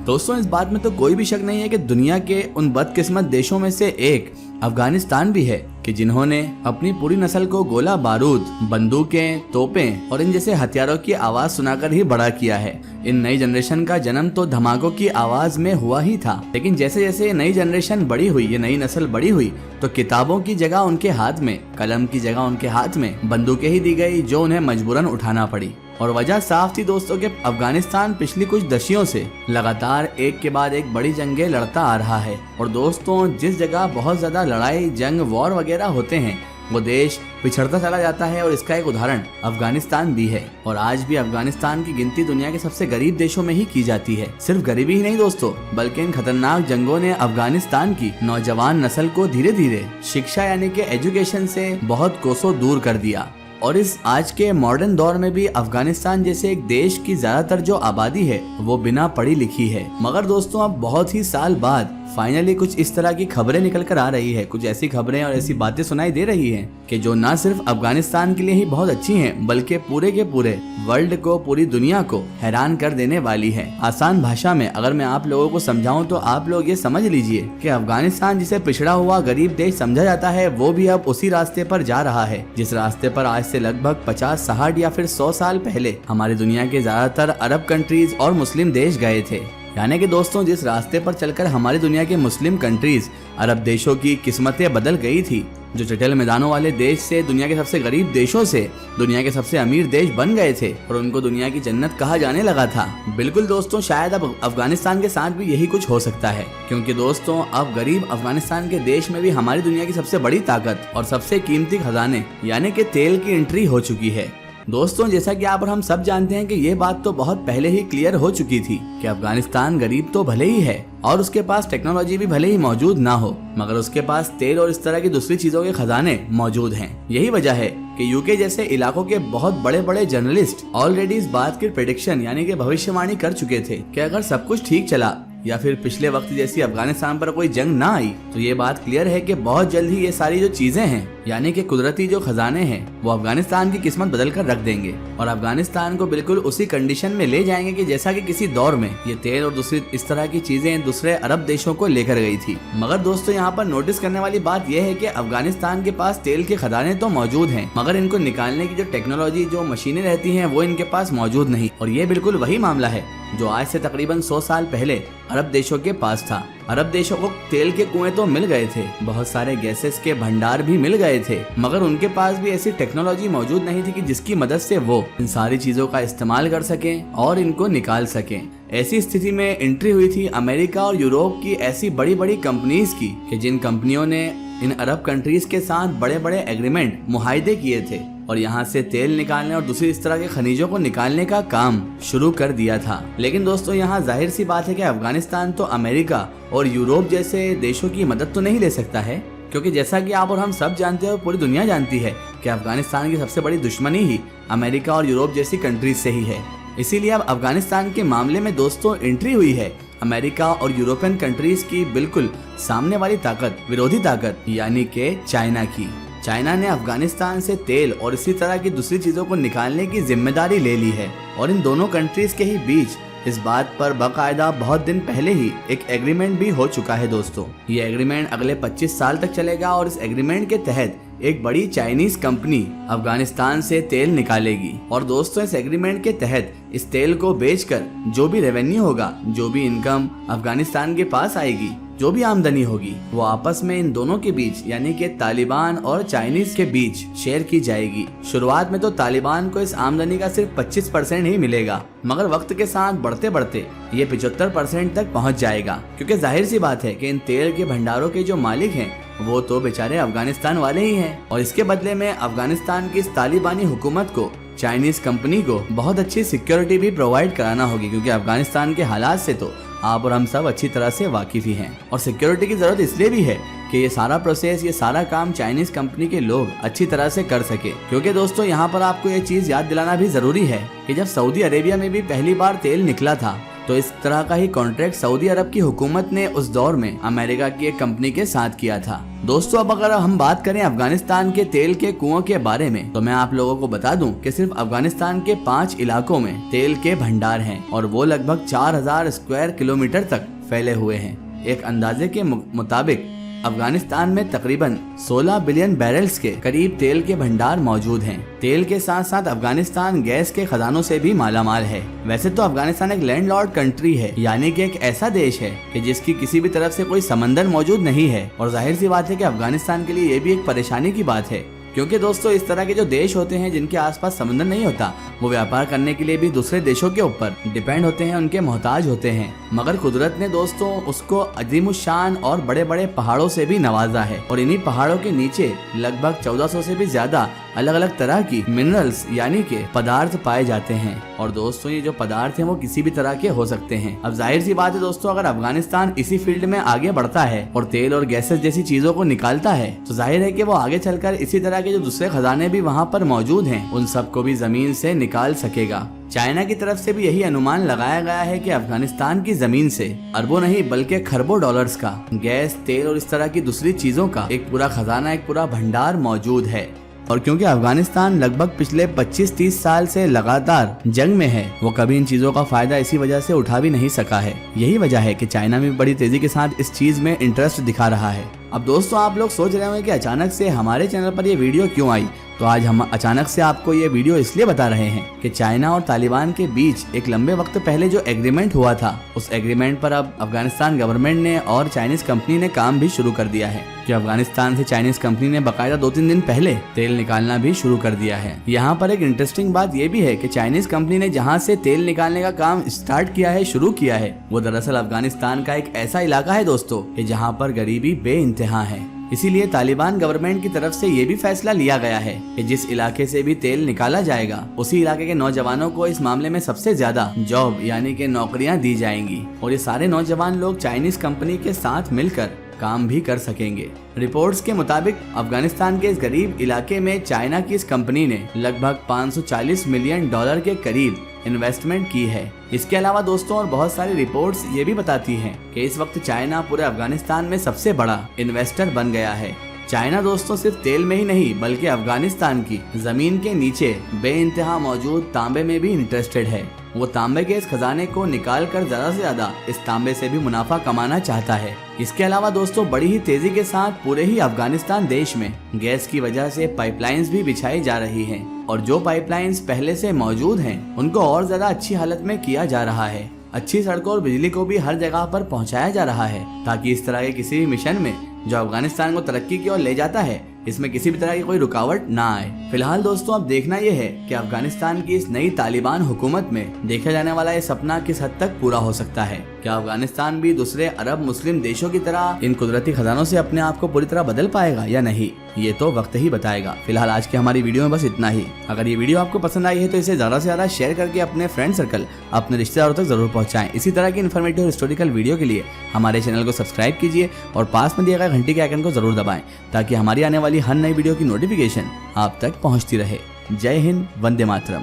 दोस्तों इस बात में तो कोई भी शक नहीं है कि दुनिया के उन बदकिस्मत देशों में से एक अफगानिस्तान भी है कि जिन्होंने अपनी पूरी नस्ल को गोला बारूद, बंदूकें, तोपें और इन जैसे हथियारों की आवाज सुनाकर ही बड़ा किया है। इन नई जनरेशन का जन्म तो धमाकों की आवाज में हुआ ही था, लेकिन जैसे जैसे ये नई जनरेशन बड़ी हुई, ये नई नस्ल बड़ी हुई, तो किताबों की जगह उनके हाथ में, कलम की जगह उनके हाथ में बंदूकें ही दी गई, जो उन्हें मजबूरन उठाना पड़ी। और वजह साफ थी दोस्तों कि अफगानिस्तान पिछली कुछ दशकों से लगातार एक के बाद एक बड़ी जंगें लड़ता आ रहा है। और दोस्तों जिस जगह बहुत ज्यादा लड़ाई, जंग, वॉर वगैरह होते हैं, वो देश पिछड़ता चला जाता है। और इसका एक उदाहरण अफगानिस्तान भी है। और आज भी अफगानिस्तान की गिनती दुनिया के सबसे गरीब देशों में ही की जाती है। सिर्फ गरीबी ही नहीं दोस्तों, बल्कि इन खतरनाक जंगों ने अफगानिस्तान की नौजवान नस्ल को धीरे धीरे शिक्षा यानी कि एजुकेशन से बहुत कोसों दूर कर दिया। और इस आज के मॉडर्न दौर में भी अफगानिस्तान जैसे एक देश की ज्यादातर जो आबादी है वो बिना पढ़ी लिखी है। मगर दोस्तों अब बहुत ही साल बाद फाइनली कुछ इस तरह की खबरें निकल कर आ रही है, कुछ ऐसी खबरें और ऐसी बातें सुनाई दे रही हैं कि जो न सिर्फ अफगानिस्तान के लिए ही बहुत अच्छी हैं, बल्कि पूरे के पूरे वर्ल्ड को, पूरी दुनिया को हैरान कर देने वाली है। आसान भाषा में अगर मैं आप लोगों को समझाऊं तो आप लोग ये समझ लीजिए कि अफगानिस्तान जिसे पिछड़ा हुआ गरीब देश समझा जाता है, वो भी अब उसी रास्ते पर जा रहा है जिस रास्ते पर आज से लगभग 50, 60 या फिर 100 साल पहले हमारी दुनिया के ज्यादातर अरब कंट्रीज और मुस्लिम देश गए थे। यानी कि दोस्तों जिस रास्ते पर चलकर हमारी दुनिया के मुस्लिम कंट्रीज, अरब देशों की किस्मतें बदल गई थी, जो जटिल मैदानों वाले देश से, दुनिया के सबसे गरीब देशों से दुनिया के सबसे अमीर देश बन गए थे और उनको दुनिया की जन्नत कहा जाने लगा था। बिल्कुल दोस्तों, शायद अब अफगानिस्तान के साथ भी यही कुछ हो सकता है, क्योंकि दोस्तों अब गरीब अफगानिस्तान के देश में भी हमारी दुनिया की सबसे बड़ी ताकत और सबसे कीमती खजाने यानी कि तेल की एंट्री हो चुकी है। दोस्तों जैसा कि आप और हम सब जानते हैं कि ये बात तो बहुत पहले ही क्लियर हो चुकी थी कि अफगानिस्तान गरीब तो भले ही है और उसके पास टेक्नोलॉजी भी भले ही मौजूद ना हो, मगर उसके पास तेल और इस तरह की दूसरी चीजों के खजाने मौजूद हैं। यही वजह है कि यूके जैसे इलाकों के बहुत बड़े बड़े जर्नलिस्ट ऑलरेडी इस बात की प्रेडिक्शन यानी कि भविष्यवाणी कर चुके थे कि अगर सब कुछ ठीक चला या फिर पिछले वक्त जैसी अफगानिस्तान पर कोई जंग ना आई, तो ये बात क्लियर है कि बहुत जल्द ही ये सारी जो चीजें हैं यानी कि कुदरती जो खजाने हैं वो अफगानिस्तान की किस्मत बदल कर रख देंगे और अफगानिस्तान को बिल्कुल उसी कंडीशन में ले जाएंगे कि जैसा कि किसी दौर में ये तेल और दूसरी इस तरह की चीजें दूसरे अरब देशों को लेकर गई थी। मगर दोस्तों यहाँ पर नोटिस करने वाली बात यह है कि अफगानिस्तान के पास तेल के खजाने तो मौजूद हैं, मगर इनको निकालने की जो टेक्नोलॉजी, जो मशीनें रहती हैं, वो इनके पास मौजूद नहीं। और ये बिल्कुल वही मामला है जो आज से तकरीबन 100 साल पहले अरब देशों के पास था। अरब देशों को तेल के कुएं तो मिल गए थे, बहुत सारे गैसेस के भंडार भी मिल गए थे, मगर उनके पास भी ऐसी टेक्नोलॉजी मौजूद नहीं थी कि जिसकी मदद से वो इन सारी चीजों का इस्तेमाल कर सकें और इनको निकाल सकें। ऐसी स्थिति में एंट्री हुई थी अमेरिका और यूरोप की ऐसी बड़ी बड़ी कंपनीज की कि जिन कंपनियों ने इन अरब कंट्रीज के साथ बड़े बड़े एग्रीमेंट, मुआहदे किए थे और यहाँ से तेल निकालने और दूसरी इस तरह के खनिजों को निकालने का काम शुरू कर दिया था। लेकिन दोस्तों यहाँ जाहिर सी बात है कि अफगानिस्तान तो अमेरिका और यूरोप जैसे देशों की मदद तो नहीं ले सकता है, क्योंकि जैसा कि आप और हम सब जानते हैं और पूरी दुनिया जानती है कि अफगानिस्तान की सबसे बड़ी दुश्मनी ही अमेरिका और यूरोप जैसी कंट्रीज से ही है। इसीलिए अब अफगानिस्तान के मामले में दोस्तों एंट्री हुई है अमेरिका और यूरोपियन कंट्रीज की बिल्कुल सामने वाली ताकत, विरोधी ताकत यानी कि चाइना की। चाइना ने अफगानिस्तान से तेल और इसी तरह की दूसरी चीजों को निकालने की जिम्मेदारी ले ली है और इन दोनों कंट्रीज के ही बीच इस बात पर बाकायदा बहुत दिन पहले ही एक एग्रीमेंट भी हो चुका है दोस्तों। ये एग्रीमेंट अगले 25 साल तक चलेगा और इस एग्रीमेंट के तहत एक बड़ी चाइनीज कंपनी अफगानिस्तान से तेल निकालेगी और दोस्तों इस एग्रीमेंट के तहत इस तेल को बेचकर जो भी रेवेन्यू होगा, जो भी इनकम अफगानिस्तान के पास आएगी, जो भी आमदनी होगी, वो आपस में इन दोनों के बीच यानी कि तालिबान और चाइनीज के बीच शेयर की जाएगी। शुरुआत में तो तालिबान को इस आमदनी का सिर्फ 25% ही मिलेगा, मगर वक्त के साथ बढ़ते बढ़ते ये 75% तक पहुंच जाएगा, क्योंकि जाहिर सी बात है कि इन तेल के भंडारों के जो मालिक हैं वो तो बेचारे अफगानिस्तान वाले ही हैं और इसके बदले में अफगानिस्तान की इस तालिबानी हुकूमत को चाइनीज कंपनी को बहुत अच्छी सिक्योरिटी भी प्रोवाइड कराना होगी, क्योंकि अफगानिस्तान के हालात से तो आप और हम सब अच्छी तरह से वाकिफ ही हैं और सिक्योरिटी की जरूरत इसलिए भी है कि ये सारा प्रोसेस, ये सारा काम चाइनीज कंपनी के लोग अच्छी तरह से कर सके। क्योंकि दोस्तों यहाँ पर आपको ये चीज याद दिलाना भी जरूरी है कि जब सऊदी अरेबिया में भी पहली बार तेल निकला था तो इस तरह का ही कॉन्ट्रैक्ट सऊदी अरब की हुकूमत ने उस दौर में अमेरिका की एक कंपनी के साथ किया था। दोस्तों अब अगर हम बात करें अफगानिस्तान के तेल के कुओं के बारे में, तो मैं आप लोगों को बता दूं कि सिर्फ अफगानिस्तान के 5 इलाकों में तेल के भंडार हैं और वो लगभग 4000 स्क्वायर किलोमीटर तक फैले हुए हैं। एक अंदाजे के मुताबिक अफगानिस्तान में तकरीबन 16 बिलियन बैरल्स के करीब तेल के भंडार मौजूद हैं। तेल के साथ साथ अफगानिस्तान गैस के खजानों से भी मालामाल है। वैसे तो अफगानिस्तान एक लैंडलॉर्ड कंट्री है, यानी कि एक ऐसा देश है कि जिसकी किसी भी तरफ से कोई समंदर मौजूद नहीं है, और जाहिर सी बात है कि अफगानिस्तान के लिए ये भी एक परेशानी की बात है, क्योंकि दोस्तों इस तरह के जो देश होते हैं जिनके आसपास समंदर नहीं होता, वो व्यापार करने के लिए भी दूसरे देशों के ऊपर डिपेंड होते हैं, उनके मोहताज होते हैं। मगर कुदरत ने दोस्तों उसको अजीमुशान और बड़े बड़े पहाड़ों से भी नवाजा है, और इन्हीं पहाड़ों के नीचे लगभग 1400 से भी ज्यादा अलग अलग तरह की मिनरल्स यानी के पदार्थ पाए जाते हैं। और दोस्तों ये जो पदार्थ हैं वो किसी भी तरह के हो सकते हैं। अब जाहिर सी बात है दोस्तों, अगर अफगानिस्तान इसी फील्ड में आगे बढ़ता है और तेल और गैसेस जैसी चीजों को निकालता है, तो जाहिर है कि वो आगे चलकर इसी तरह के जो दूसरे खजाने भी वहाँ पर मौजूद हैं, उन सबको भी जमीन से निकाल सकेगा। चाइना की तरफ से भी यही अनुमान लगाया गया है कि अफगानिस्तान की जमीन से अरबों नहीं बल्कि खरबों डॉलर्स का गैस, तेल और इस तरह की दूसरी चीजों का एक पूरा खजाना, एक पूरा भंडार मौजूद है। और क्योंकि अफगानिस्तान लगभग पिछले 25-30 साल से लगातार जंग में है, वो कभी इन चीजों का फायदा इसी वजह से उठा भी नहीं सका है। यही वजह है कि चाइना भी बड़ी तेजी के साथ इस चीज में इंटरेस्ट दिखा रहा है। अब दोस्तों आप लोग सोच रहे होंगे कि अचानक से हमारे चैनल पर ये वीडियो क्यों आई, तो आज हम अचानक से आपको ये वीडियो इसलिए बता रहे हैं कि चाइना और तालिबान के बीच एक लंबे वक्त पहले जो एग्रीमेंट हुआ था, उस एग्रीमेंट पर अब अफगानिस्तान गवर्नमेंट ने और चाइनीज कंपनी ने काम भी शुरू कर दिया है कि अफगानिस्तान से चाइनीज कंपनी ने बाकायदा 2-3 दिन पहले तेल निकालना भी शुरू कर दिया है। यहाँ पर एक इंटरेस्टिंग बात ये भी है कि चाइनीज कंपनी ने जहाँ से तेल निकालने का काम स्टार्ट किया है, शुरू किया है, वो दरअसल अफगानिस्तान का एक ऐसा इलाका है दोस्तों कि जहाँ पर गरीबी बेइंतहा है। इसीलिए तालिबान गवर्नमेंट की तरफ से ये भी फैसला लिया गया है कि जिस इलाके से भी तेल निकाला जाएगा, उसी इलाके के नौजवानों को इस मामले में सबसे ज्यादा जॉब यानी कि नौकरियां दी जाएंगी, और ये सारे नौजवान लोग चाइनीज कंपनी के साथ मिलकर काम भी कर सकेंगे। रिपोर्ट्स के मुताबिक अफगानिस्तान के इस गरीब इलाके में चाइना की इस कंपनी ने लगभग 540 मिलियन डॉलर के करीब इन्वेस्टमेंट की है। इसके अलावा दोस्तों और बहुत सारी रिपोर्ट्स ये भी बताती हैं कि इस वक्त चाइना पूरे अफगानिस्तान में सबसे बड़ा इन्वेस्टर बन गया है। चाइना दोस्तों सिर्फ तेल में ही नहीं बल्कि अफगानिस्तान की जमीन के नीचे बेइंतहा मौजूद तांबे में भी इंटरेस्टेड है। वो तांबे के इस खजाने को निकाल कर ज्यादा से ज्यादा इस तांबे से भी मुनाफा कमाना चाहता है। इसके अलावा दोस्तों बड़ी ही तेजी के साथ पूरे ही अफगानिस्तान देश में गैस की वजह से पाइपलाइंस भी बिछाई जा रही हैं, और जो पाइपलाइंस पहले से मौजूद हैं उनको और ज्यादा अच्छी हालत में किया जा रहा है। अच्छी सड़कों और बिजली को भी हर जगह पर पहुंचाया जा रहा है, ताकि इस तरह के किसी भी मिशन में जो अफगानिस्तान को तरक्की की ओर ले जाता है, इसमें किसी भी तरह की कोई रुकावट ना आए। फिलहाल दोस्तों अब देखना यह है कि अफगानिस्तान की इस नई तालिबान हुकूमत में देखा जाने वाला ये सपना किस हद तक पूरा हो सकता है। क्या अफगानिस्तान भी दूसरे अरब मुस्लिम देशों की तरह इन कुदरती खजानों से अपने आप को पूरी तरह बदल पाएगा या नहीं, ये तो वक्त ही बताएगा। फिलहाल आज की हमारी वीडियो में बस इतना ही। अगर ये वीडियो आपको पसंद आई है तो इसे ज्यादा से ज्यादा शेयर करके अपने फ्रेंड सर्कल, अपने रिश्तेदारों तक जरूर पहुंचाएं। इसी तरह की इन्फॉर्मेटिव और हिस्टोरिकल वीडियो के लिए हमारे चैनल को सब्सक्राइब कीजिए और पास में दिए गए घंटी के आइकन को जरूर दबाएं, ताकि हमारी आने वाली हर नई वीडियो की नोटिफिकेशन आप तक पहुंचती रहे। जय हिंद, वंदे मातरम।